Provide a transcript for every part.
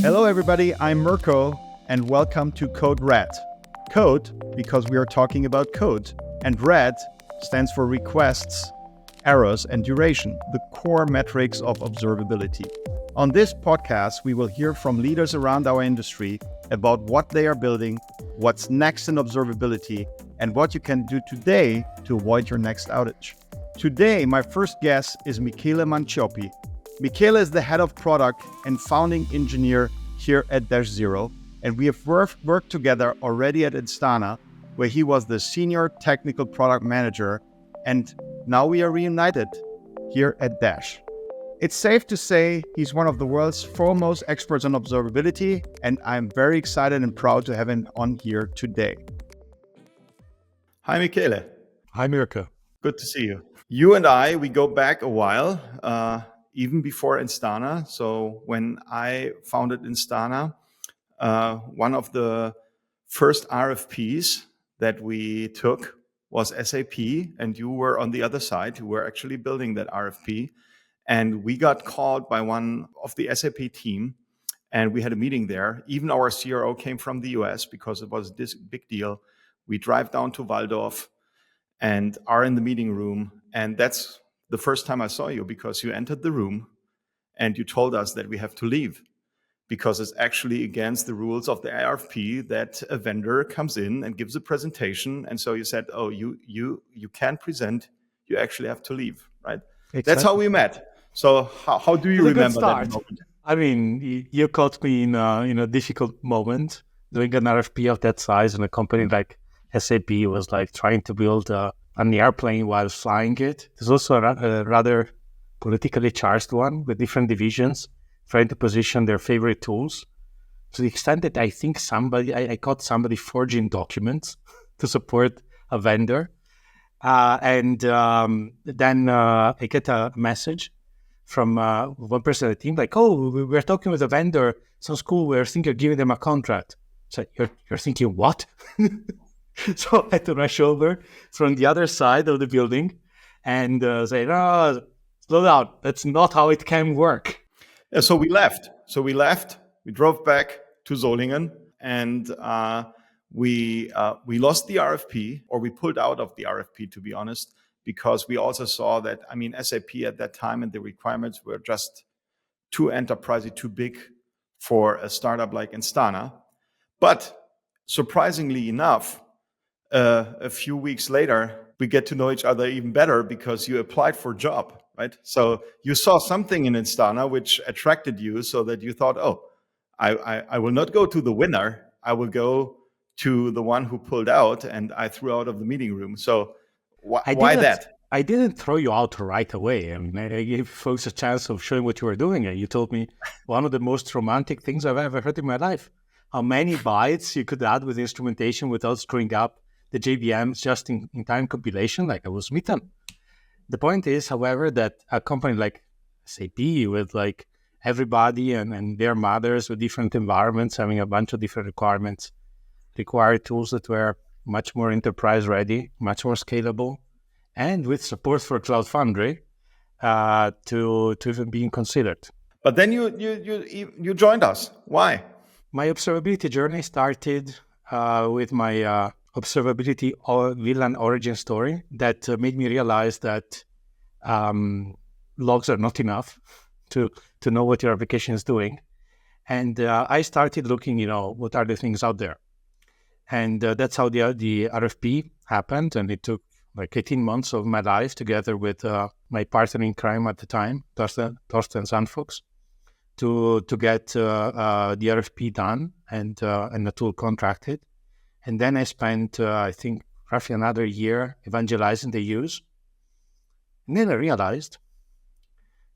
Hello, everybody. I'm Mirko, and welcome to Code Red. Code, because we are talking about code, and red stands for requests, errors, and duration, the core metrics of observability. On this podcast, we will hear from leaders around our industry about what they are building, what's next in observability, and what you can do today to avoid your next outage. Today, my first guest is Michele Mancioppi. Michele is the head of product and founding engineer here at Dash0, and we have worked together already at Instana, where he was the senior technical product manager, and now we are reunited here at Dash. It's safe to say he's one of the world's foremost experts on observability, and I'm very excited and proud to have him on here today. Hi, Michele. Hi, Mirko. Good to see you. You and I, we go back a while, even before Instana. So when I founded Instana, one of the first RFPs that we took was SAP, and you were on the other side. You were actually building that RFP. And we got called by one of the SAP team, and we had a meeting there. Even our CRO came from the US because it was this big deal. We drive down to Waldorf and are in the meeting room. And that's the first time I saw you, because you entered the room and you told us that we have to leave because it's actually against the rules of the RFP that a vendor comes in and gives a presentation. And so you said, oh, you can't present, you actually have to leave, right? Exactly. That's how we met. So how do you remember that moment? I mean, you caught me in a difficult moment. Doing an RFP of that size in a company like SAP was like trying to build an airplane while flying it. There's also a rather politically charged one with different divisions trying to position their favorite tools, to the extent that I think I caught somebody forging documents to support a vendor. And then I get a message from one person on the team, like, oh, we're talking with a vendor. Sounds cool. We're thinking of giving them a contract. So you're thinking, what? So I had to rush over from the other side of the building and say, no, slow down. That's not how it can work. Yeah, so we left. We drove back to Solingen, and we lost the RFP, or we pulled out of the RFP, to be honest, because we also saw that, SAP at that time and the requirements were just too enterprisey, too big for a startup like Instana. But surprisingly enough, a few weeks later, we get to know each other even better because you applied for a job, right? So you saw something in Instana which attracted you, so that you thought, oh, I will not go to the winner. I will go to the one who pulled out, and I threw out of the meeting room. So why that? I didn't throw you out right away. I gave folks a chance of showing what you were doing. And you told me one of the most romantic things I've ever heard in my life. How many bytes you could add with instrumentation without screwing up the JVMs just in time compilation, like I was smitten. The point is, however, that a company like SAP with like everybody and their mothers with different environments, having a bunch of different requirements, required tools that were much more enterprise ready, much more scalable, and with support for Cloud Foundry to even being considered. But then you joined us. Why? My observability journey started with my observability villain origin story that made me realize that logs are not enough to know what your application is doing. And I started looking, what are the things out there? And that's how the RFP happened. And it took like 18 months of my life together with my partner in crime at the time, Thorsten Sandfuchs, to get the RFP done and the tool contracted. And then I spent, I think, roughly another year evangelizing the use. And then I realized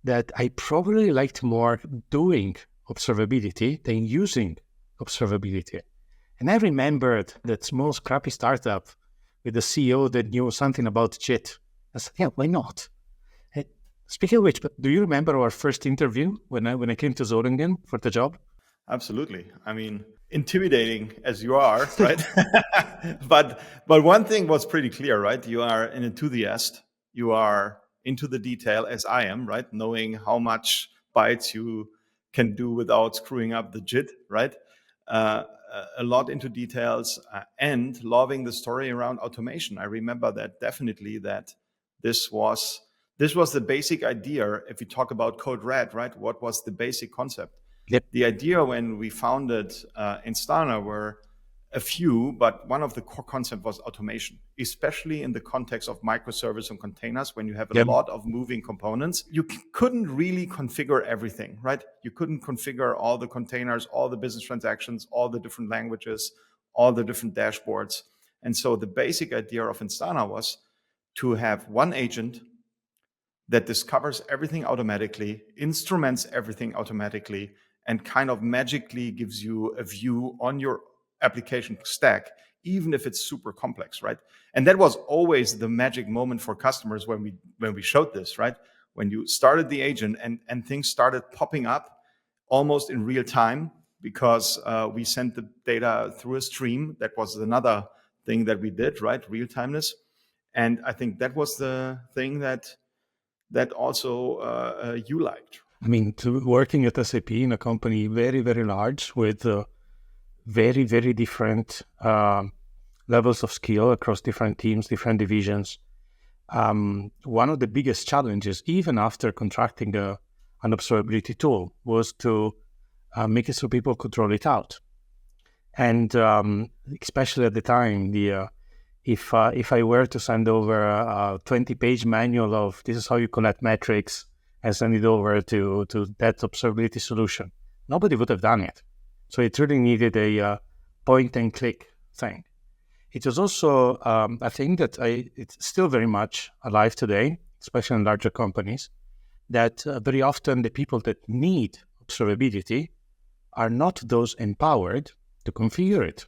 that I probably liked more doing observability than using observability. And I remembered that small, scrappy startup with a CEO that knew something about JIT. I said, yeah, why not? And speaking of which, but do you remember our first interview when I came to Solingen for the job? Absolutely. Intimidating as you are, right? but one thing was pretty clear, right? You are an enthusiast. You are into the detail, as I am, right? Knowing how much bytes you can do without screwing up the JIT, right? A lot into details and loving the story around automation. I remember that definitely that this was the basic idea. If you talk about Code Red, right? What was the basic concept? Yep. The idea when we founded Instana were a few, but one of the core concepts was automation, especially in the context of microservice and containers. When you have a lot of moving components, you couldn't really configure everything, right? You couldn't configure all the containers, all the business transactions, all the different languages, all the different dashboards. And so the basic idea of Instana was to have one agent that discovers everything automatically, instruments everything automatically, and kind of magically gives you a view on your application stack, even if it's super complex, right? And that was always the magic moment for customers when we showed this, right? When you started the agent and things started popping up almost in real time, because we sent the data through a stream. That was another thing that we did, right? Real timeness. And I think that was the thing that also you liked. I mean, working at SAP in a company very, very large with very, very different levels of skill across different teams, different divisions. One of the biggest challenges, even after contracting an observability tool, was to make it so people could roll it out. And especially at the time, if I were to send over a 20-page manual of this is how you collect metrics and send it over to that observability solution, nobody would have done it. So it really needed a point-and-click thing. It was also a thing that it's still very much alive today, especially in larger companies, that very often the people that need observability are not those empowered to configure it.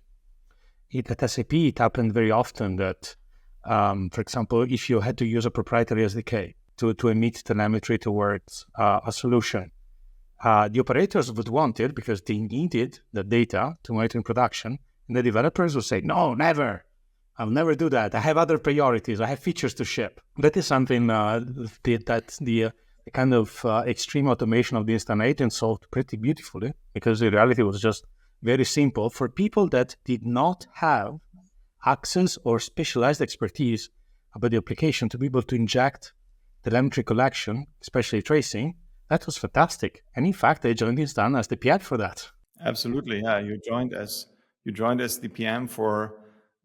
At SAP, it happened very often that, for example, if you had to use a proprietary SDK to emit telemetry towards a solution, the operators would want it because they needed the data to monitor in production, and the developers would say, no, never. I'll never do that. I have other priorities. I have features to ship. That is something that the kind of extreme automation of the Instana agent solved pretty beautifully, because the reality was just very simple for people that did not have access or specialized expertise about the application to be able to inject telemetry collection, especially tracing. That was fantastic. And in fact, I joined Instana as the PM for that. Absolutely. Yeah. You joined as the PM for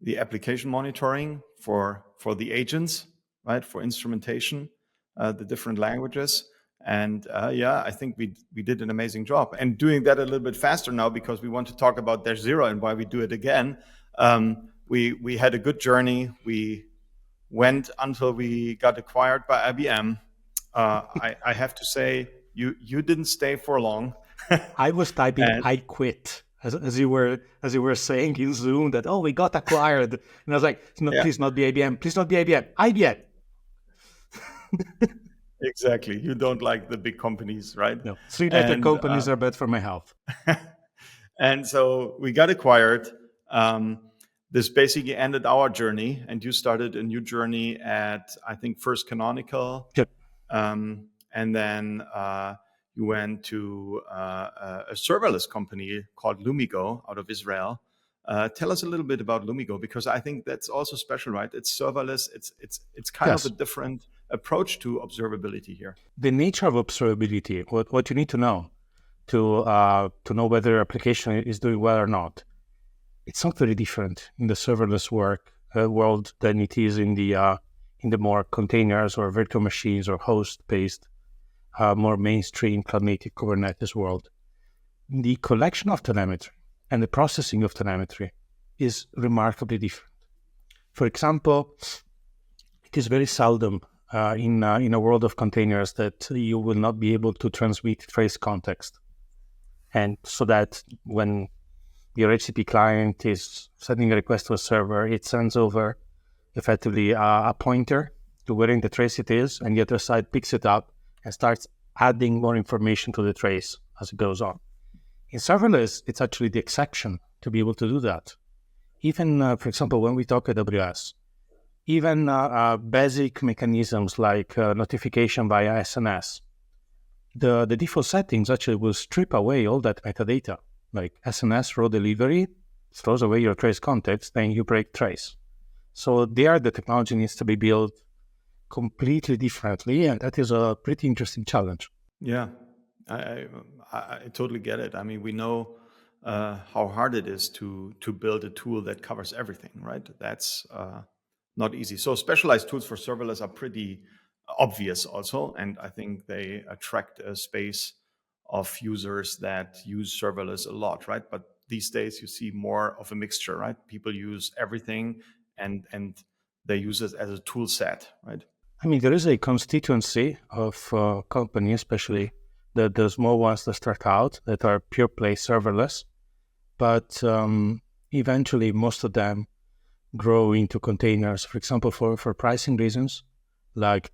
the application monitoring, for the agents, right? For instrumentation, the different languages. And I think we did an amazing job. And doing that a little bit faster now, because we want to talk about Dash Zero and why we do it again. We had a good journey. We went until we got acquired by IBM. I have to say, you didn't stay for long. I was typing I quit as you were saying in Zoom that, we got acquired. And I was like, no, please not be IBM. Please not be IBM. IBM. Exactly. You don't like the big companies, right? No. Three-letter companies are bad for my health. And so we got acquired. This basically ended our journey, and you started a new journey at, I think, first Canonical. Yep. And then you went to a serverless company called Lumigo out of Israel. Tell us a little bit about Lumigo, because I think that's also special, right? It's serverless. It's kind of a different approach to observability here. The nature of observability, what you need to know to know whether application is doing well or not, it's not very different in the serverless world than it is in the more containers or virtual machines or host-based, more mainstream cloud-native Kubernetes world. The collection of telemetry and the processing of telemetry is remarkably different. For example, it is very seldom in a world of containers that you will not be able to transmit trace context. And so that when your HTTP client is sending a request to a server, it sends over effectively a pointer to where in the trace it is, and the other side picks it up and starts adding more information to the trace as it goes on. In serverless, it's actually the exception to be able to do that. Even, for example, when we talk AWS, even basic mechanisms like notification via SNS, the default settings actually will strip away all that metadata, like SNS row delivery throws away your trace context, then you break trace. So there, the technology needs to be built completely differently, and that is a pretty interesting challenge. Yeah, I totally get it. I mean, we know how hard it is to build a tool that covers everything, right? That's not easy. So specialized tools for serverless are pretty obvious also, and I think they attract a space of users that use serverless a lot, right? But these days you see more of a mixture, right? People use everything and they use it as a tool set, right? I mean, there is a constituency of companies, especially the small ones that start out, that are pure play serverless, but eventually most of them grow into containers. For example, for pricing reasons, like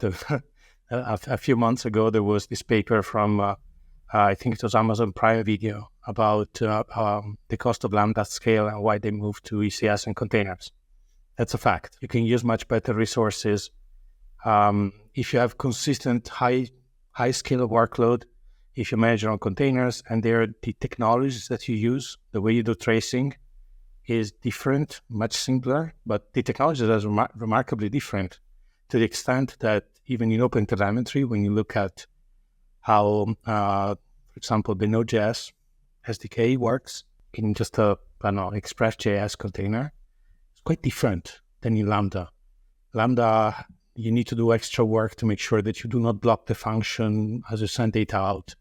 a few months ago, there was this paper from, I think it was Amazon Prime Video, about the cost of Lambda at scale and why they moved to ECS and containers. That's a fact. You can use much better resources if you have consistent high scale of workload. If you manage your own containers, and the technologies that you use, the way you do tracing is different, much simpler, but the technology is remarkably different, to the extent that even in OpenTelemetry, when you look at how, for example, the Node.js SDK works in just a Express.js container, it's quite different than in Lambda. Lambda, you need to do extra work to make sure that you do not block the function as you send data out.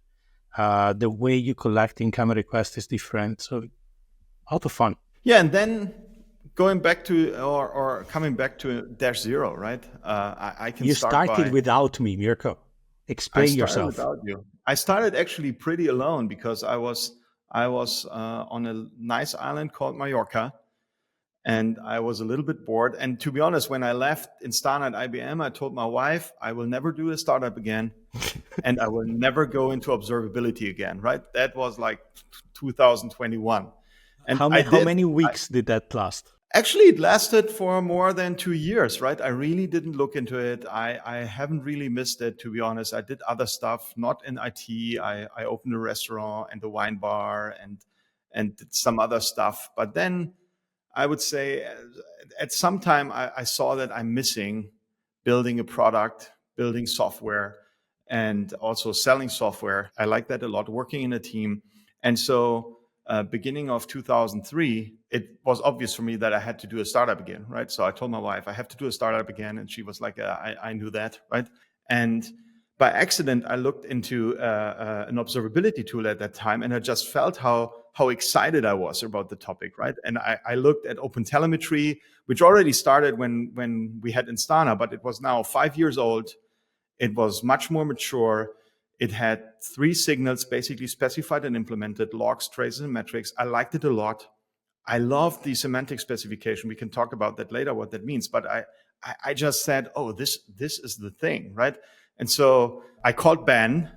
The way you collect incoming requests is different. So, a lot of fun. Yeah, and then going back to or coming back to dash zero, right? I can. You started without me, Mirko. Explain yourself. Without you. I started actually pretty alone because I was on a nice island called Mallorca, and I was a little bit bored. And to be honest, when I left Instana at IBM, I told my wife I will never do a startup again, and I will never go into observability again. Right? That was like 2021. And how many weeks did that last? Actually, it lasted for more than 2 years, right? I really didn't look into it. I haven't really missed it, to be honest. I did other stuff, not in IT. I opened a restaurant and a wine bar and did some other stuff. But then I would say at some time I saw that I'm missing building a product, building software, and also selling software. I like that a lot, working in a team. And so beginning of 2003, it was obvious for me that I had to do a startup again, right? So I told my wife, I have to do a startup again. And she was like, I knew that, right? And by accident, I looked into an observability tool at that time, and I just felt how excited I was about the topic, right? And I looked at OpenTelemetry, which already started when we had Instana, but it was now 5 years old. It was much more mature. It had 3 signals, basically specified and implemented: logs, traces, and metrics. I liked it a lot. I loved the semantic specification. We can talk about that later, what that means. But I just said, oh, this is the thing, right? And so I called Ben,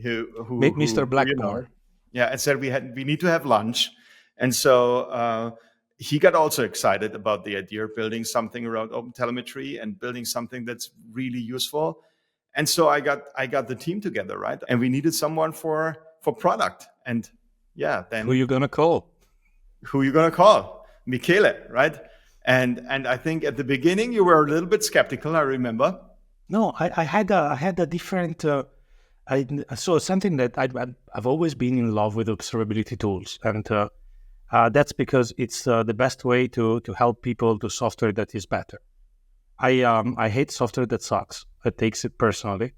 who Mr. Blackmore. Yeah, and said we need to have lunch. And so he got also excited about the idea of building something around OpenTelemetry and building something that's really useful. And so I got the team together, right? And we needed someone for product. And yeah, then who are you gonna call? Michele, right? And I think at the beginning you were a little bit skeptical, I remember. No, I had a different. So something that I've always been in love with observability tools, and that's because it's the best way to help people do software that is better. I hate software that sucks. That takes it personally,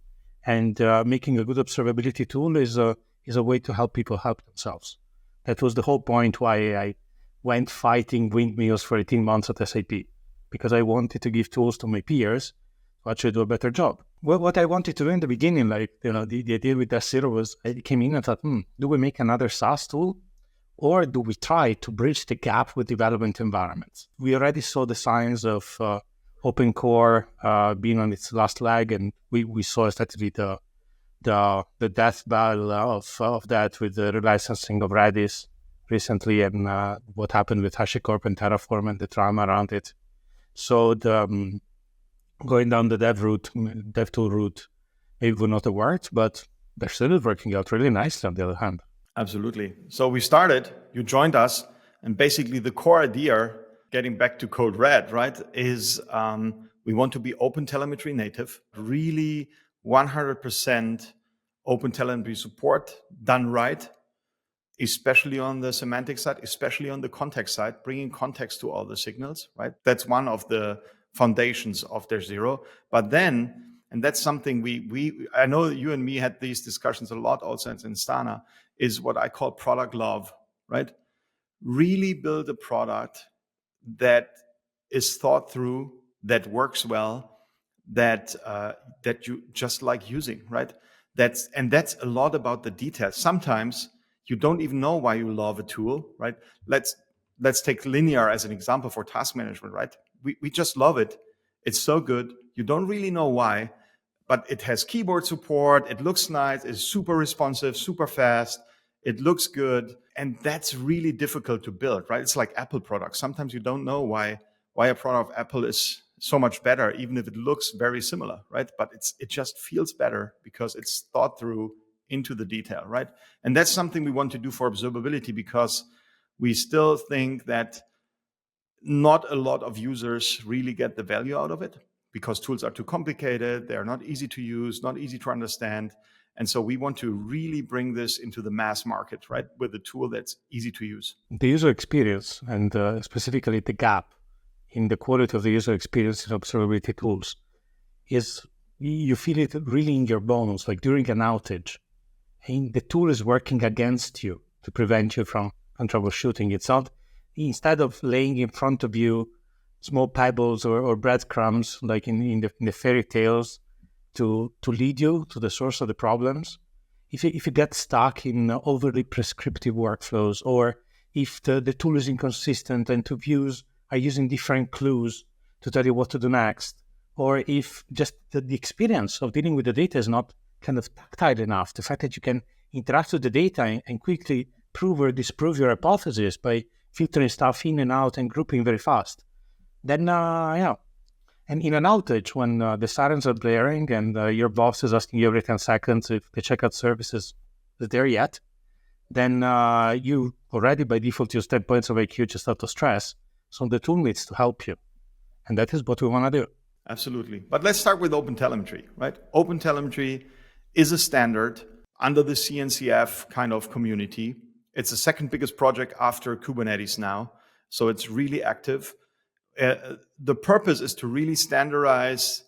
and making a good observability tool is a way to help people help themselves. That was the whole point why I went fighting windmills for 18 months at SAP, because I wanted to give tools to my peers to actually do a better job. Well, what I wanted to do in the beginning, the idea with Dash Zero was, I came in and thought, do we make another SaaS tool? Or do we try to bridge the gap with development environments? We already saw the signs of Open Core being on its last leg, and we saw essentially the death battle of that with the relicensing of Redis recently, and what happened with HashiCorp and Terraform and the drama around it. So going down the dev tool route maybe would not have worked, but they're still working out really nicely on the other hand. Absolutely. So we started, you joined us, and basically the core idea, getting back to Code Red, right, is we want to be OpenTelemetry native, really 100% OpenTelemetry support done right, especially on the semantic side, especially on the context side, bringing context to all the signals, right? That's one of the foundations of their zero. But then, and that's something I know you and me had these discussions a lot also in Instana, is what I call product love, right? Really build a product that is thought through, that works well, that you just like using, right? That's a lot about the details. Sometimes you don't even know why you love a tool, right? Let's take linear as an example for task management, right? We just love it. It's so good. You don't really know why, but it has keyboard support. It looks nice. It's super responsive, super fast. It looks good. And that's really difficult to build, right? It's like Apple products. Sometimes you don't know why a product of Apple is so much better, even if it looks very similar, right? But it just feels better because it's thought through into the detail, right? And that's something we want to do for observability, because we still think that not a lot of users really get the value out of it, because tools are too complicated, they're not easy to use, not easy to understand. And so we want to really bring this into the mass market, right, with a tool that's easy to use. The user experience, and specifically the gap in the quality of the user experience in observability tools, is you feel it really in your bones, like during an outage. And the tool is working against you to prevent you from troubleshooting. It's not, instead of laying in front of you small pebbles or breadcrumbs like in the fairy tales to lead you to the source of the problems. If you get stuck in overly prescriptive workflows, or if the tool is inconsistent and two views are using different clues to tell you what to do next, or if just the experience of dealing with the data is not kind of tactile enough, the fact that you can interact with the data and quickly prove or disprove your hypothesis by filtering stuff in and out and grouping very fast, then and in an outage, when the sirens are blaring and your boss is asking you every 10 seconds if the checkout service is there yet, then you already by default use 10 points of IQ just out of stress. So the tool needs to help you. And that is what we want to do. Absolutely. But let's start with OpenTelemetry, right? OpenTelemetry is a standard under the CNCF kind of community. It's the second biggest project after Kubernetes now. So it's really active. The purpose is to really standardize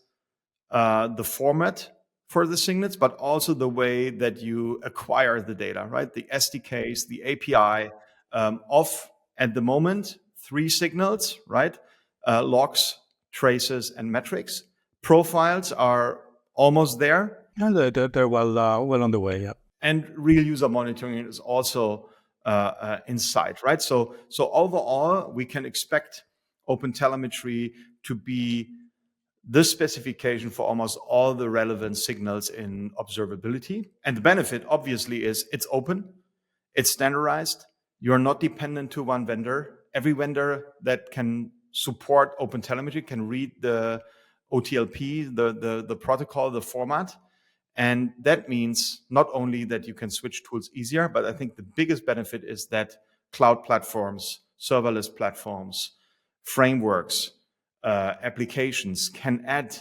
the format for the signals, but also the way that you acquire the data, right? The SDKs, the API of, at the moment, 3 signals, right? Logs, traces, and metrics. Profiles are almost there. Yeah, they're well on the way, yeah. And real user monitoring is also in sight, right? So overall, we can expect OpenTelemetry to be the specification for almost all the relevant signals in observability. And the benefit, obviously, is it's open, it's standardized. You're not dependent to one vendor. Every vendor that can support OpenTelemetry can read the OTLP, the protocol, the format. And that means not only that you can switch tools easier, but I think the biggest benefit is that cloud platforms, serverless platforms, frameworks, applications can add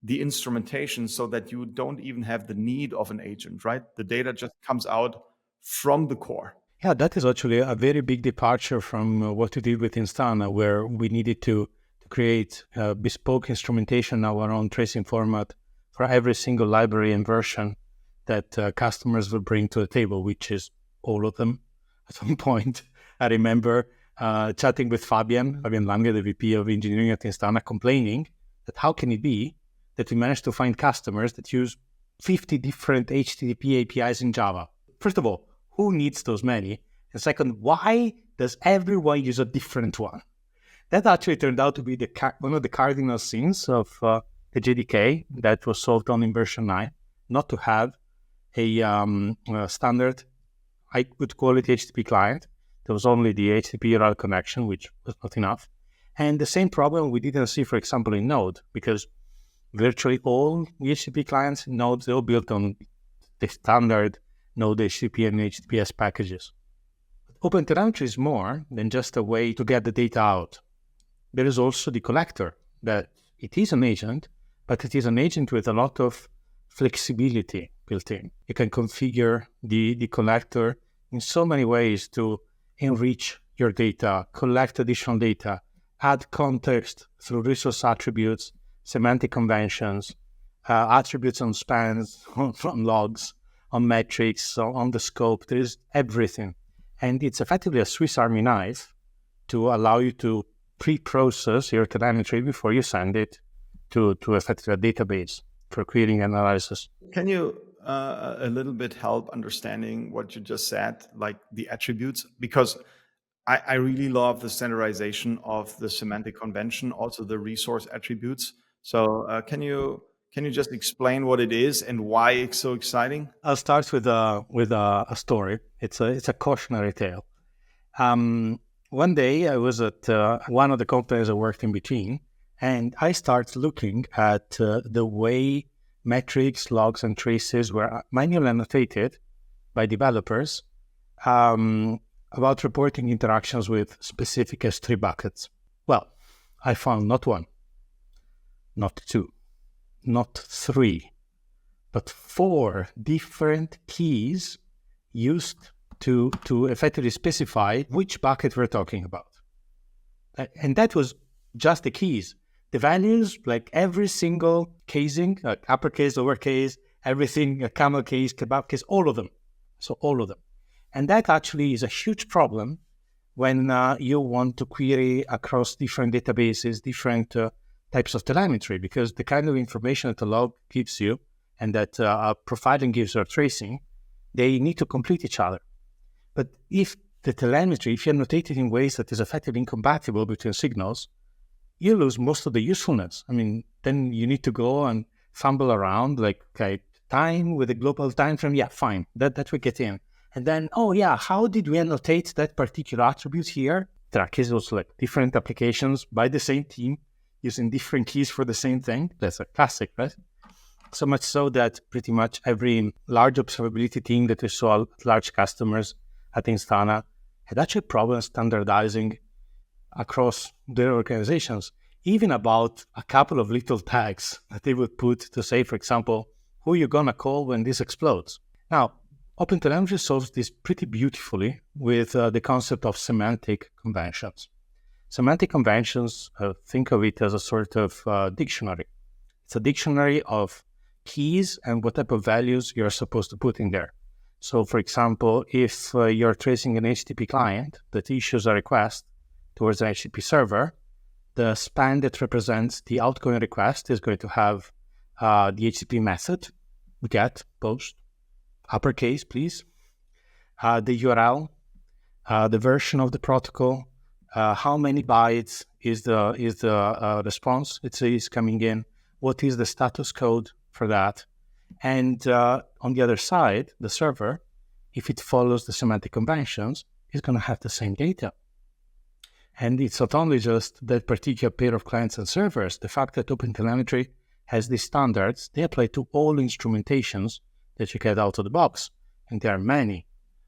the instrumentation so that you don't even have the need of an agent, right? The data just comes out from the core. Yeah, that is actually a very big departure from what we did with Instana, where we needed to create bespoke instrumentation, our own tracing format for every single library and version that customers will bring to the table, which is all of them at some point. I remember chatting with Fabian Lange, the VP of engineering at Instana, complaining that how can it be that we managed to find customers that use 50 different HTTP APIs in Java? First of all, who needs those many? And second, why does everyone use a different one? That actually turned out to be one of the cardinal sins of the JDK that was solved on in version 9, not to have a standard high good quality HTTP client. There was only the HTTP URL connection, which was not enough. And the same problem we didn't see, for example, in Node, because virtually all HTTP clients in Node, they're all built on the standard Node HTTP and HTTPS packages. OpenTelemetry is more than just a way to get the data out. There is also the collector, that it is an agent, but it is an agent with a lot of flexibility built in. You can configure the collector in so many ways to enrich your data, collect additional data, add context through resource attributes, semantic conventions, attributes on spans, on logs, on metrics, on the scope. There is everything. And it's effectively a Swiss Army knife to allow you to pre-process your telemetry before you send it to effectively a database for querying and analysis. Can you a little bit help understanding what you just said, like the attributes? Because I really love the standardization of the semantic convention, also the resource attributes. So can you just explain what it is and why it's so exciting? I'll start with a story. It's a cautionary tale. One day I was at one of the companies I worked in between, and I started looking at the way metrics, logs, and traces were manually annotated by developers about reporting interactions with specific S3 buckets. Well, I found not one, not two, not three, but 4 different keys used to effectively specify which bucket we're talking about. And that was just the keys. The values, like every single casing, like uppercase, lowercase, everything, a camel case, kebab case, all of them. So all of them. And that actually is a huge problem when you want to query across different databases, different types of telemetry, because the kind of information that a log gives you and that profiling gives or tracing, they need to complete each other. But if the telemetry, if you annotate it in ways that is effectively incompatible between signals, you lose most of the usefulness. I mean, then you need to go and fumble around, like, okay, time with a global time frame, yeah, fine, that we get in. And then, oh yeah, how did we annotate that particular attribute here? There are cases also like different applications by the same team using different keys for the same thing. That's a classic, right? So much so that pretty much every large observability team that we saw at large customers at Instana had actually problems standardizing across their organizations, even about a couple of little tags that they would put to say, for example, who you're going to call when this explodes. Now, OpenTelemetry solves this pretty beautifully with the concept of semantic conventions. Semantic conventions, think of it as a sort of dictionary. It's a dictionary of keys and what type of values you're supposed to put in there. So, for example, if you're tracing an HTTP client that issues a request towards an HTTP server, the span that represents the outgoing request is going to have the HTTP method, get, post, uppercase, please, the URL, the version of the protocol, how many bytes is the response it is coming in, what is the status code for that. And on the other side, the server, if it follows the semantic conventions, is going to have the same data. And it's not only just that particular pair of clients and servers. The fact that OpenTelemetry has these standards, they apply to all instrumentations that you get out of the box. And there are many.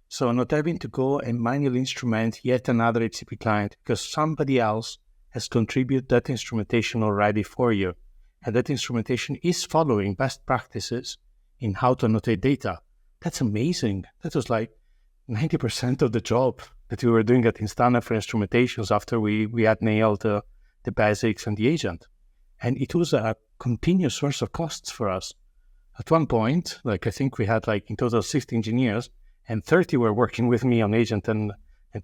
So not having to go and manually instrument yet another HTTP client because somebody else has contributed that instrumentation already for you. And that instrumentation is following best practices in how to annotate data. That's amazing. That was like 90% of the job that we were doing at Instana for instrumentations after we had nailed the basics and the agent. And it was a continuous source of costs for us. At one point, like I think we had like in total 60 engineers and 30 were working with me on agent and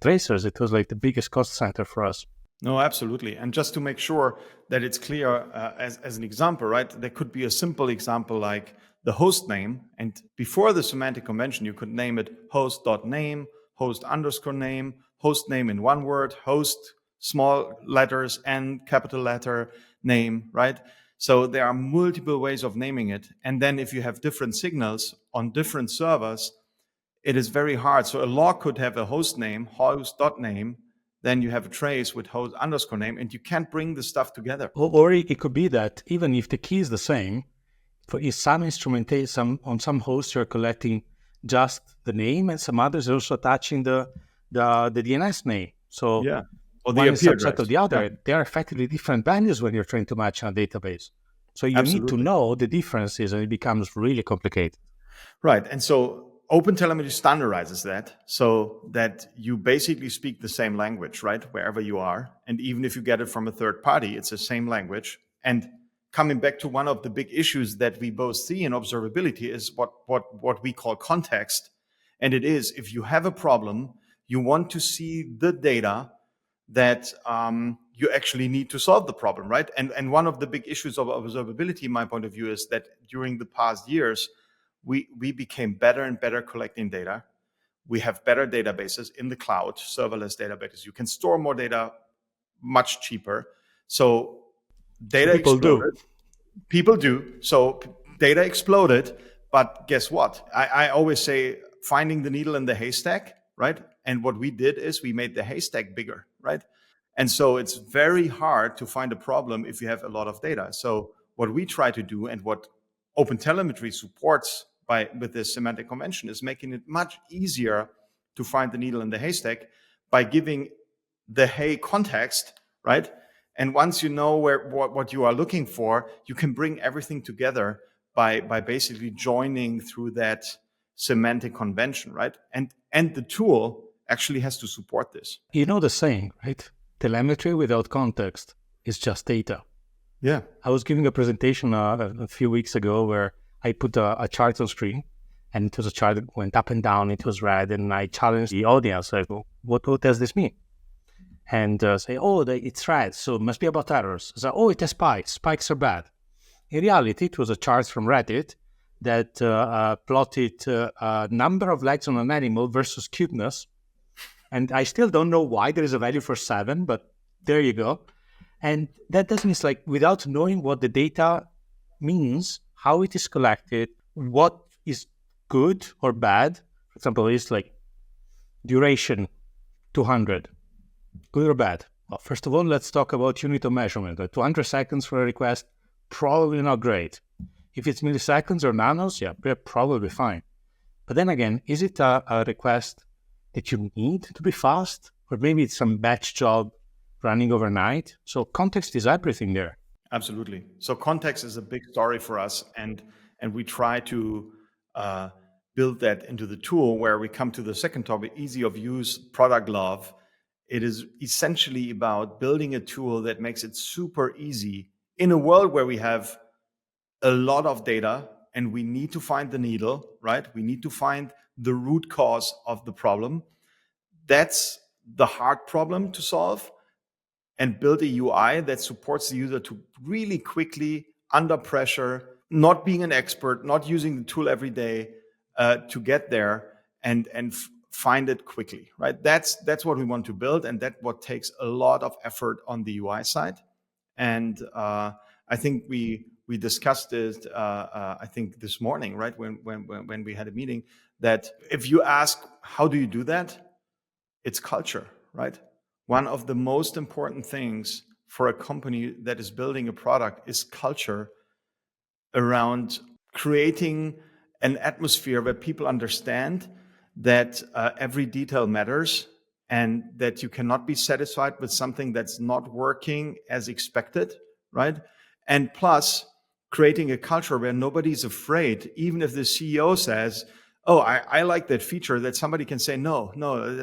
tracers. It was like the biggest cost center for us. No, absolutely. And just to make sure that it's clear, as an example, right, there could be a simple example like the host name. And before the semantic convention, you could name it host.name, host_name, host name in one word, host, small letters and capital letter name, right? So there are multiple ways of naming it. And then if you have different signals on different servers, it is very hard. So a log could have a host name, host.name, then you have a trace with host_name, and you can't bring the stuff together. Or it could be that even if the key is the same, For some instrumentation, on some hosts, you're collecting just the name, and some others are also attaching the DNS name. So Yeah. Or the one is IP subset address. of the other. Yeah. They are effectively different values when you're trying to match on a database. So you need to Absolutely. know the differences, and it becomes really complicated. Right. And so OpenTelemetry standardizes that so that you basically speak the same language, right? Wherever you are. And even if you get it from a third party, it's the same language. And coming back to one of the big issues that we both see in observability is what we call context. And it is, if you have a problem, you want to see the data that you actually need to solve the problem, right? And one of the big issues of observability, in my point of view, is that during the past years, we became better and better collecting data. We have better databases in the cloud, serverless databases. You can store more data much cheaper. So data exploded. People do. So data exploded. But guess what? I always say finding the needle in the haystack, right? And what we did is we made the haystack bigger, right? And so it's very hard to find a problem if you have a lot of data. So what we try to do and what OpenTelemetry supports with this semantic convention is making it much easier to find the needle in the haystack by giving the hay context, right? And once you know what you are looking for, you can bring everything together by basically joining through that semantic convention, right? And the tool actually has to support this. You know the saying, right? Telemetry without context is just data. Yeah. I was giving a presentation a few weeks ago where I put a chart on screen, and it was a chart that went up and down. It was red, and I challenged the audience. I go, what does this mean? And say, it's red, so it must be about errors. So, it has spikes. Spikes are bad. In reality, it was a chart from Reddit that plotted number of legs on an animal versus cuteness. And I still don't know why there is a value for 7, but there you go. And that doesn't mean, like, without knowing what the data means, how it is collected, what is good or bad. For example, it's like duration 200, good or bad. Well, first of all, let's talk about unit of measurement. 200 seconds for a request, probably not great. If it's milliseconds or nanos, yeah, we're probably fine. But then again, is it a request that you need to be fast? Or maybe it's some batch job running overnight? So context is everything there. Absolutely. So context is a big story for us, and we try to build that into the tool, where we come to the second topic, easy of use, product love. It is essentially about building a tool that makes it super easy in a world where we have a lot of data and we need to find the needle, right? We need to find the root cause of the problem. That's the hard problem to solve, and build a UI that supports the user to really quickly, under pressure, not being an expert, not using the tool every day, to get there and find it quickly, right? That's what we want to build, and that's what takes a lot of effort on the UI side. And I think we discussed it. I think this morning, right, when we had a meeting, that if you ask how do you do that, it's culture, right? One of the most important things for a company that is building a product is culture around creating an atmosphere where people understand that every detail matters, and that you cannot be satisfied with something that's not working as expected, right? And plus, creating a culture where nobody's afraid, even if the CEO says, oh, I like that feature, that somebody can say, no,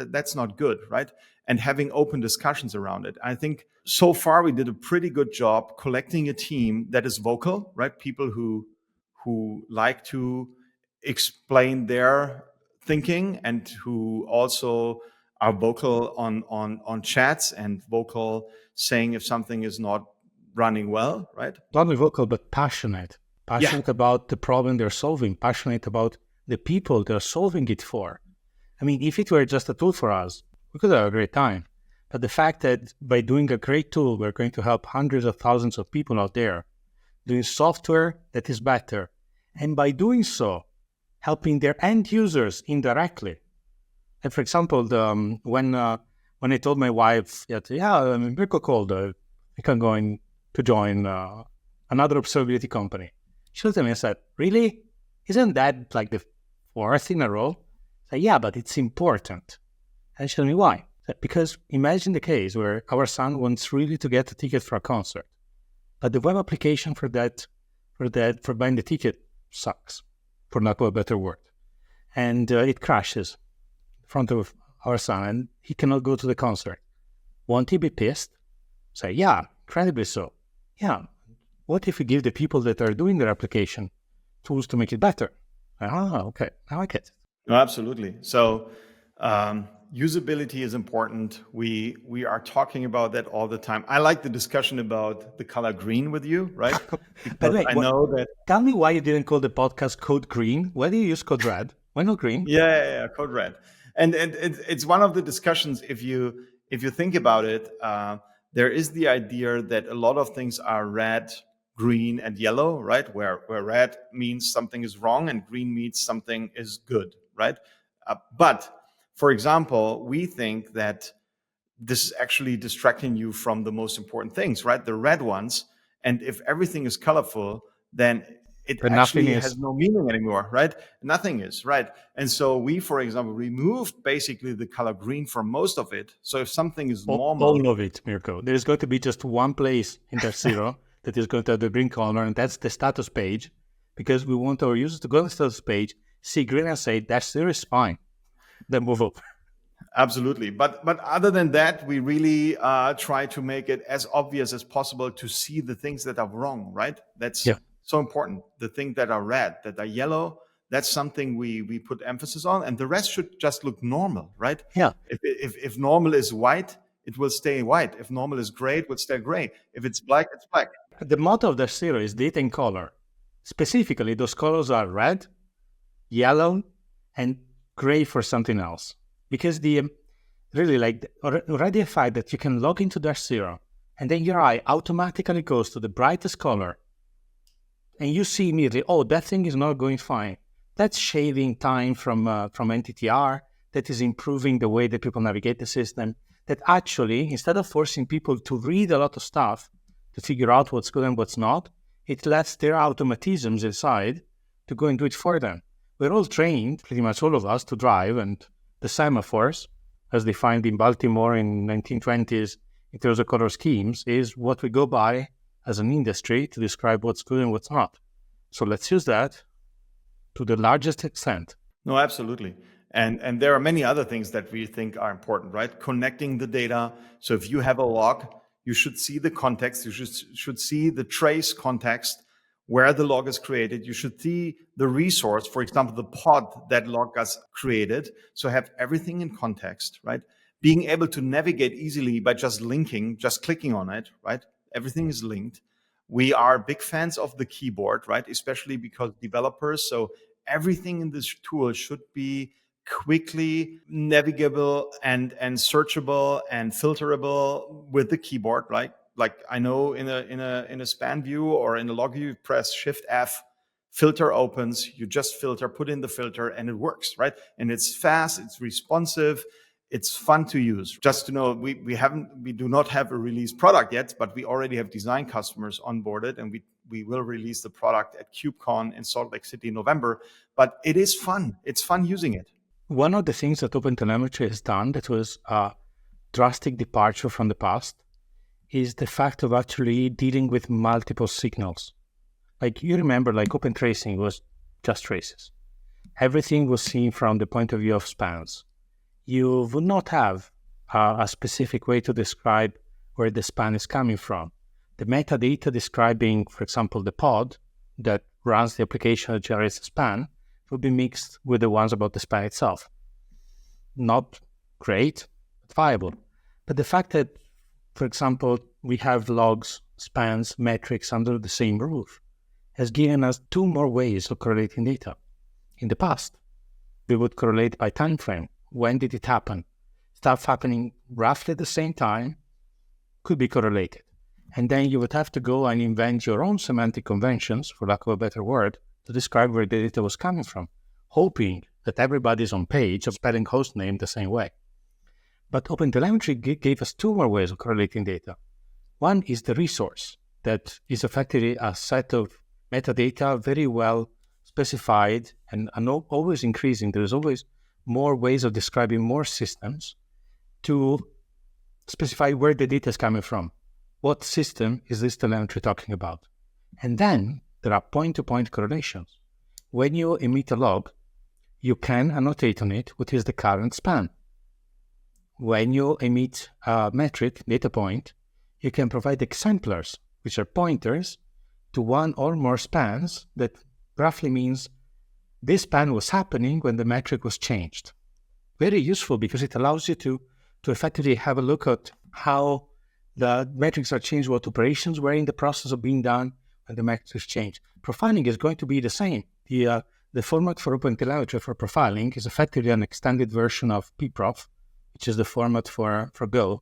that's not good, right? And having open discussions around it. I think so far we did a pretty good job collecting a team that is vocal, right? People who like to explain their thinking, and who also are vocal on chats, and vocal saying if something is not running well, right? Not only vocal, but passionate about the problem they're solving, passionate about the people they're solving it for. I mean, if it were just a tool for us, we could have a great time. But the fact that by doing a great tool, we're going to help hundreds of thousands of people out there doing software that is better. And by doing so, helping their end users indirectly. And for example, when I told my wife that, Mirko called, I think I'm going to join another observability company. She looked at me and said, really? Isn't that like the fourth in a row? I said, yeah, but it's important. And she told me why. I said, because imagine the case where our son wants really to get a ticket for a concert, but the web application for buying the ticket sucks, for lack of a better word. And it crashes in front of our son and he cannot go to the concert. Won't he be pissed? Say, yeah, incredibly so. Yeah. What if we give the people that are doing their application tools to make it better? Okay, now I get it. No, absolutely. So usability is important. We are talking about that all the time. I like the discussion about the color green with you, right? By the way, I know that. Tell me why you didn't call the podcast Code Green. Why do you use Code Red? Why not green? Yeah, Code Red. And it's one of the discussions. If you think about it, there is the idea that a lot of things are red, green, and yellow, right? Where red means something is wrong and green means something is good, right? But for example, we think that this is actually distracting you from the most important things, right? The red ones. And if everything is colorful, then it actually has no meaning anymore, right? Nothing is, right? And so we, for example, removed basically the color green from most of it. So if something is normal... All of it, Mirko. There's going to be just one place in that zero that is going to have the green color, and that's the status page, because we want our users to go to the status page, see green and say, that zero is fine. Then move up. Absolutely. But other than that, we really try to make it as obvious as possible to see the things that are wrong, right? That's so important. The things that are red, that are yellow, that's something we put emphasis on. And the rest should just look normal, right? Yeah. If normal is white, it will stay white. If normal is gray, it will stay gray. If it's black, it's black. The motto of the zero is data in color. Specifically, those colors are red, yellow, and gray for something else. Because already the fact that you can log into Dash0 and then your eye automatically goes to the brightest color and you see immediately, oh, that thing is not going fine. That's shaving time from NTTR. That is improving the way that people navigate the system. That actually, instead of forcing people to read a lot of stuff to figure out what's good and what's not, it lets their automatisms inside to go and do it for them. We're all trained, pretty much all of us, to drive, and the semaphores, as defined in Baltimore in 1920s in terms of color schemes, is what we go by as an industry to describe what's good and what's not. So let's use that to the largest extent. No, absolutely. And there are many other things that we think are important, right? Connecting the data. So if you have a log, you should see the context. You should see the trace context where the log is created. You should see the resource, for example, the pod that log got created. So have everything in context, right? Being able to navigate easily by just linking, just clicking on it, right? Everything is linked. We are big fans of the keyboard, right? Especially because developers, so everything in this tool should be quickly navigable and searchable and filterable with the keyboard, right? Like I know in a span view or in a log view, you press Shift F, filter opens, you just filter, put in the filter, and it works, right? And it's fast, it's responsive, it's fun to use. Just to know, we do not have a released product yet, but we already have design customers onboarded, and we will release the product at KubeCon in Salt Lake City in November. But it is fun. It's fun using it. One of the things that OpenTelemetry has done that was a drastic departure from the past is the fact of actually dealing with multiple signals. Like you remember, like open tracing was just traces. Everything was seen from the point of view of spans. You would not have a specific way to describe where the span is coming from. The metadata describing, for example, the pod that runs the application that generates the span would be mixed with the ones about the span itself. Not great, but viable. But the fact that, for example, we have logs, spans, metrics under the same roof has given us two more ways of correlating data. In the past, we would correlate by time frame. When did it happen? Stuff happening roughly at the same time could be correlated. And then you would have to go and invent your own semantic conventions, for lack of a better word, to describe where the data was coming from, hoping that everybody's on page of spelling hostname the same way. But OpenTelemetry gave us two more ways of correlating data. One is the resource that is effectively a set of metadata very well specified and always increasing. There's always more ways of describing more systems to specify where the data is coming from. What system is this telemetry talking about? And then there are point-to-point correlations. When you emit a log, you can annotate on it what is the current span. When you emit a metric, data point, you can provide exemplars, which are pointers to one or more spans that roughly means this span was happening when the metric was changed. Very useful because it allows you to effectively have a look at how the metrics are changed, what operations were in the process of being done when the metrics change. Profiling is going to be the same. The format for OpenTelemetry for profiling is effectively an extended version of pprof, which is the format for Go.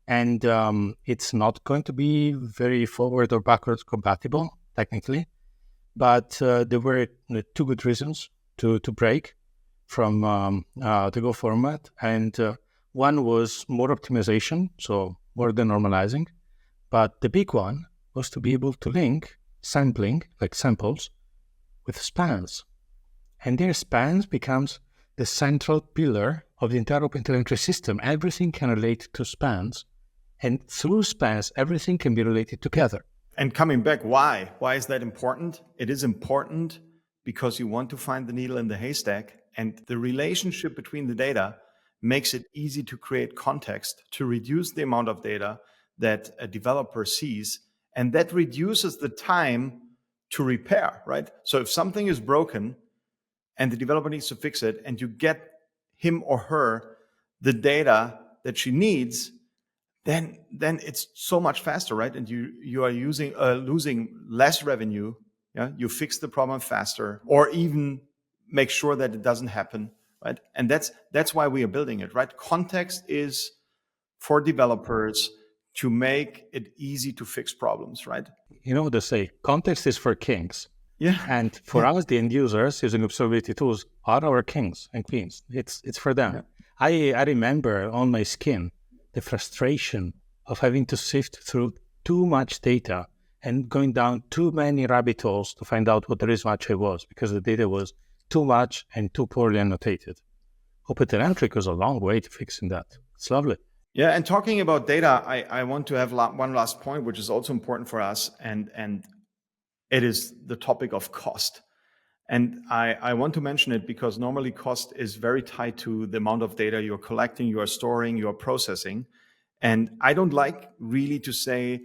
And it's not going to be very forward or backwards compatible, technically. But there were two good reasons to break from the Go format. And one was more optimization, so more than normalizing. But the big one was to be able to link sampling, like samples, with spans. And their spans becomes the central pillar of the entire OpenTelemetry system. Everything can relate to spans. And through spans, everything can be related together. And coming back, why? Why is that important? It is important because you want to find the needle in the haystack, and the relationship between the data makes it easy to create context, to reduce the amount of data that a developer sees, and that reduces the time to repair, right? So if something is broken and the developer needs to fix it, and you get him or her the data that she needs, then it's so much faster, right? And you are losing less revenue. Yeah, you fix the problem faster, or even make sure that it doesn't happen, right? And that's why we are building it, right? Context is for developers to make it easy to fix problems, right? You know what they say, context is for kings. Yeah. And for us, the end users using observability tools are our kings and queens. It's for them. Yeah. I remember on my skin the frustration of having to sift through too much data and going down too many rabbit holes to find out what the risk matrix was, because the data was too much and too poorly annotated. OpenTelemetry goes a long way to fixing that. It's lovely. Yeah, and talking about data, I want to have one last point, which is also important for us, and it is the topic of cost. And I want to mention it because normally cost is very tied to the amount of data you're collecting, you are storing, you are processing. And I don't like really to say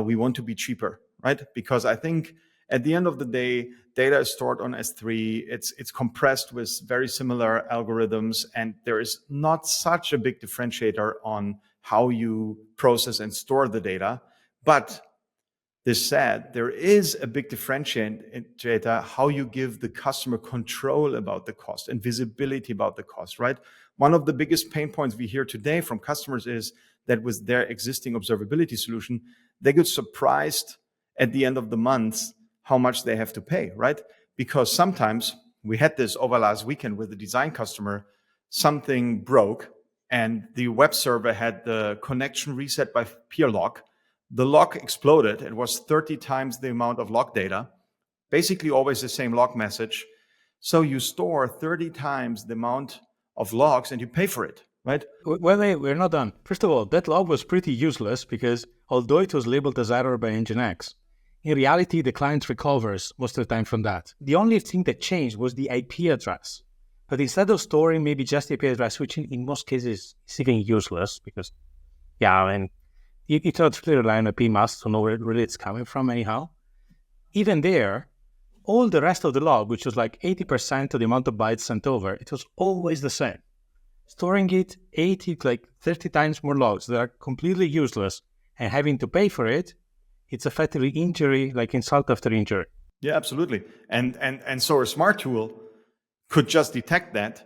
we want to be cheaper, right? Because I think at the end of the day, data is stored on S3. It's compressed with very similar algorithms, and there is not such a big differentiator on how you process and store the data. But this said, there is a big differentiator how you give the customer control about the cost and visibility about the cost, right? One of the biggest pain points we hear today from customers is that with their existing observability solution, they get surprised at the end of the month how much they have to pay, right? Because sometimes we had this over last weekend with a design customer, something broke and the web server had the connection reset by peer lock. The lock exploded. It was 30 times the amount of log data, basically always the same log message. So you store 30 times the amount of logs and you pay for it, right? Wait, we're not done. First of all, that log was pretty useless because although it was labeled as error by Nginx, in reality, the client recovers most of the time from that. The only thing that changed was the IP address. But instead of storing maybe just the IP address, which in most cases is even useless because, you cannot really rely on a PMAS to know where really it's coming from anyhow. Even there, all the rest of the log, which was like 80% of the amount of bytes sent over, it was always the same. Storing it 30 times more logs that are completely useless and having to pay for it, it's effectively injury, like insult after injury. Yeah, absolutely. And so a smart tool could just detect that,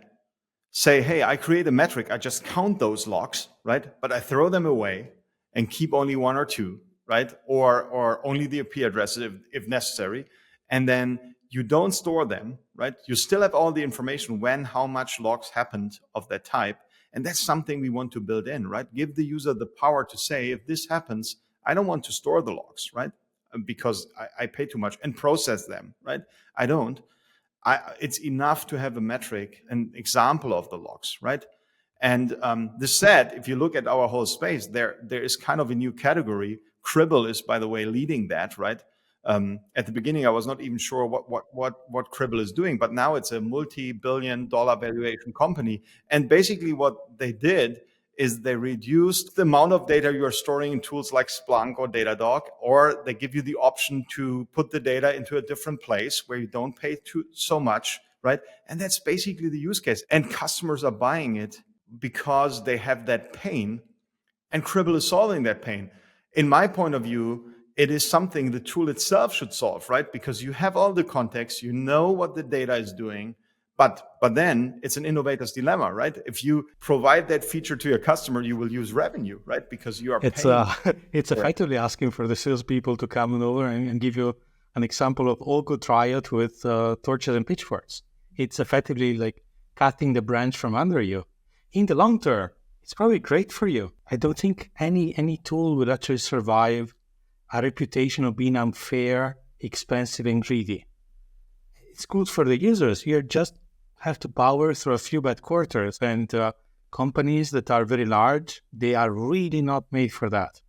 say, hey, I create a metric, I just count those logs, right? But I throw them away and keep only one or two, right? Or only the IP address if necessary. And then you don't store them, right? You still have all the information when, how much logs happened of that type. And that's something we want to build in, right? Give the user the power to say, if this happens, I don't want to store the logs, right? because I pay too much and process them, right? I don't. It's enough to have a metric, an example of the logs, right? And this said, if you look at our whole space, there is kind of a new category. Cribble is, by the way, leading that, right? At the beginning, I was not even sure what Cribble is doing, but now it's a multi-billion-dollar valuation company. And basically, what they did is they reduced the amount of data you're storing in tools like Splunk or Datadog, or they give you the option to put the data into a different place where you don't pay so much, right? And that's basically the use case. And customers are buying it because they have that pain, and Cribble is solving that pain. In my point of view, it is something the tool itself should solve, right? Because you have all the context, you know what the data is doing, but then it's an innovator's dilemma, right? If you provide that feature to your customer, you will use revenue, right? Because you are paying. It's effectively asking for the salespeople to come over and give you an example of all good triad with torches and pitchforks. It's effectively like cutting the branch from under you. In the long term, it's probably great for you. I don't think any tool would actually survive a reputation of being unfair, expensive, and greedy. It's good for the users. You just have to power through a few bad quarters, and companies that are very large, they are really not made for that.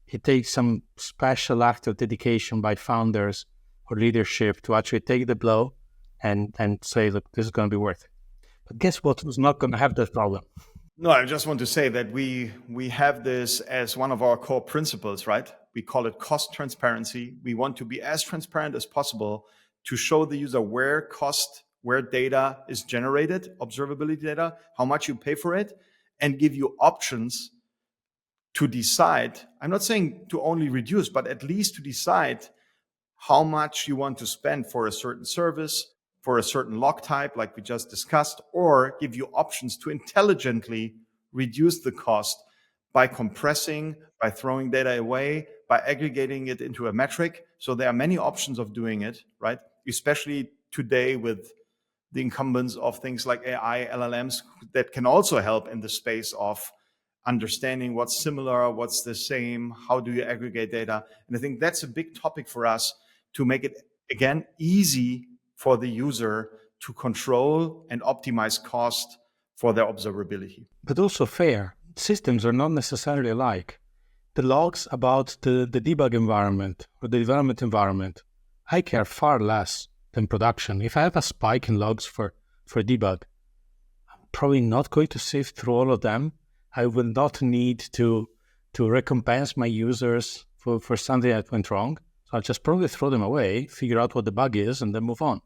It takes some special act of dedication by founders or leadership to actually take the blow and say, look, this is going to be worth it. But guess what? Who's not going to have that problem? No, I just want to say that we have this as one of our core principles, right? We call it cost transparency. We want to be as transparent as possible to show the user where data is generated, observability data, how much you pay for it, and give you options to decide. I'm not saying to only reduce, but at least to decide how much you want to spend for a certain service, for a certain log type, like we just discussed, or give you options to intelligently reduce the cost by compressing, by throwing data away, by aggregating it into a metric. So there are many options of doing it, right? Especially today with the incumbents of things like AI, LLMs that can also help in the space of understanding what's similar, what's the same, how do you aggregate data. And I think that's a big topic for us to make it, again, easy for the user to control and optimize cost for their observability. But also fair. Systems are not necessarily alike. The logs about the debug environment or the development environment, I care far less than production. If I have a spike in logs for debug, I'm probably not going to sift through all of them. I will not need to recompense my users for something that went wrong. So I'll just probably throw them away, figure out what the bug is, and then move on.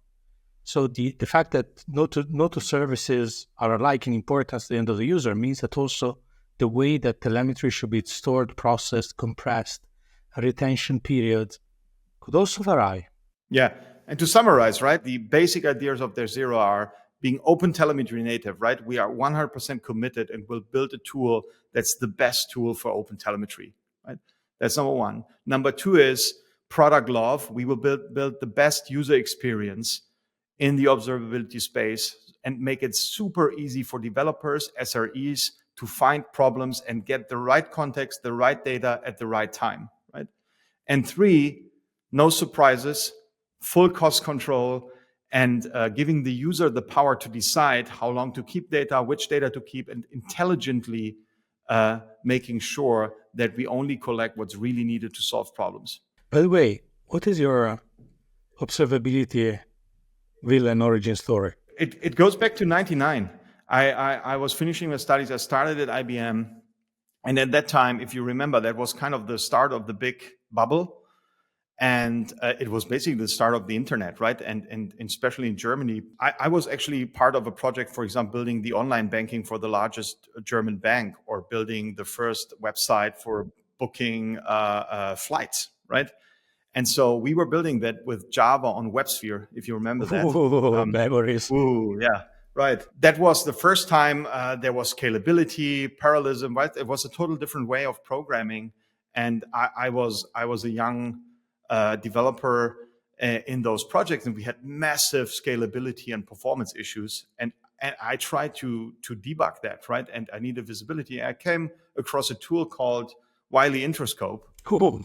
So the fact that no two services are alike in importance at the end of the user means that also the way that telemetry should be stored, processed, compressed, retention period could also vary. Yeah. And to summarize, right, the basic ideas of Zero are being OpenTelemetry native, right? We are 100% committed and will build a tool that's the best tool for OpenTelemetry, right? That's number one. Number two is product love. We will build the best user experience in the observability space and make it super easy for developers, SREs, to find problems and get the right context, the right data at the right time, right? And three, no surprises, full cost control, and giving the user the power to decide how long to keep data, which data to keep, and intelligently making sure that we only collect what's really needed to solve problems. By the way, what is your observability villain origin story? It goes back to 99. I was finishing my studies. I started at IBM. And at that time, if you remember, that was kind of the start of the big bubble. And it was basically the start of the internet, right? And especially in Germany, I was actually part of a project, for example, building the online banking for the largest German bank, or building the first website for booking flights, right? And so we were building that with Java on WebSphere, if you remember that. Memories. Yeah, right. That was the first time there was scalability, parallelism, right? It was a total different way of programming. And I was a young developer in those projects, and we had massive scalability and performance issues. And I tried to debug that, right? And I needed visibility. I came across a tool called Wiley Interscope. Cool.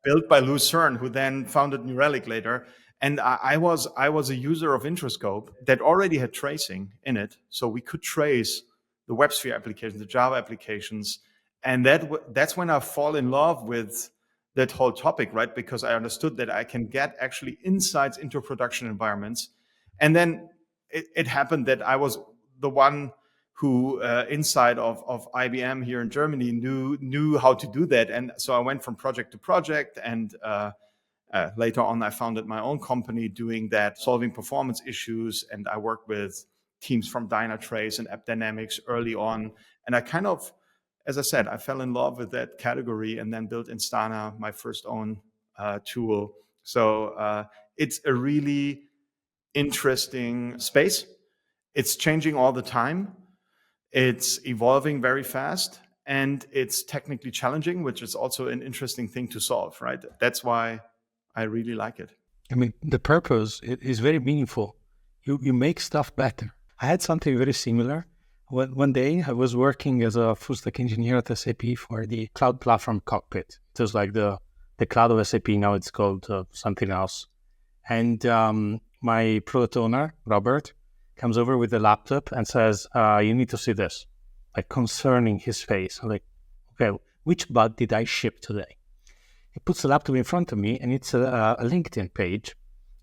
built by Lucerne, who then founded New Relic later. And I was a user of Introscope that already had tracing in it, so we could trace the WebSphere applications, the Java applications, and that's when I fall in love with that whole topic, right? Because I understood that I can get actually insights into production environments, and then it happened that I was the one who inside of IBM here in Germany knew how to do that, and so I went from project to project, and later on I founded my own company doing that, solving performance issues, and I worked with teams from Dynatrace and AppDynamics early on, and I kind of, as I said, I fell in love with that category, and then built Instana, my first own tool. So it's a really interesting space. It's changing all the time. It's evolving very fast, and it's technically challenging, which is also an interesting thing to solve, right? That's why I really like it. I mean, the purpose is very meaningful. You make stuff better. I had something very similar. One day I was working as a full stack engineer at SAP for the cloud platform cockpit. It was like the cloud of SAP. Now it's called something else. And my product owner, Robert, comes over with the laptop and says, you need to see this, like concerning his face. I'm like, okay, which bug did I ship today? He puts the laptop in front of me, and it's a LinkedIn page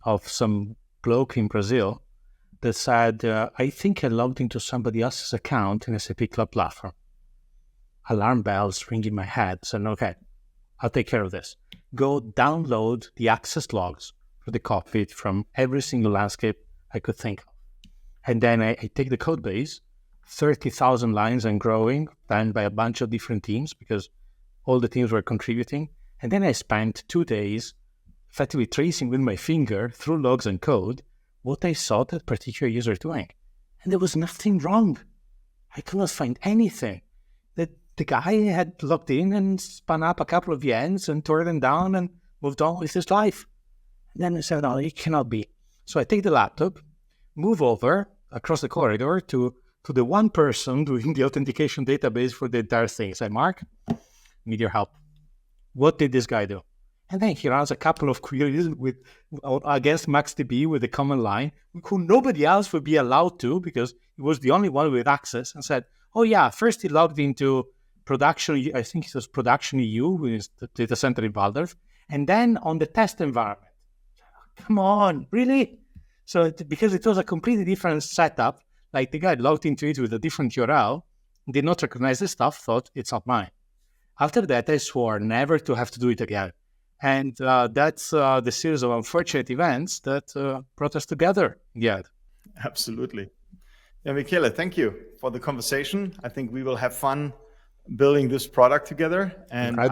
of some bloke in Brazil that said, I think I logged into somebody else's account in SAP Cloud Platform. Alarm bells ring in my head. So, okay, I'll take care of this. Go download the access logs for the cockpit from every single landscape I could think of. And then I take the code base, 30,000 lines and growing, done by a bunch of different teams because all the teams were contributing. And then I spent 2 days effectively tracing with my finger through logs and code what I saw that particular user doing. And there was nothing wrong. I could not find anything. That the guy had logged in and spun up a couple of VMs and tore them down and moved on with his life. And then I said, no, it cannot be. So I take the laptop, move over across the corridor to the one person doing the authentication database for the entire thing. Say, Mark, need your help. What did this guy do? And then he runs a couple of queries against MaxDB with a command line, who nobody else would be allowed to because he was the only one with access, and said, oh yeah, first he logged into production, I think it was production EU, which is the data center in Waldorf, and then on the test environment. Come on, really? So because it was a completely different setup, like the guy logged into it with a different URL, did not recognize the stuff, thought it's not mine. After that, I swore never to have to do it again. And that's the series of unfortunate events that brought us together. Yeah. Absolutely. Yeah, Michele, thank you for the conversation. I think we will have fun building this product together. And I'm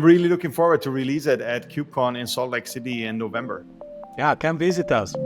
really looking forward to release it at KubeCon in Salt Lake City in November. Yeah, come visit us.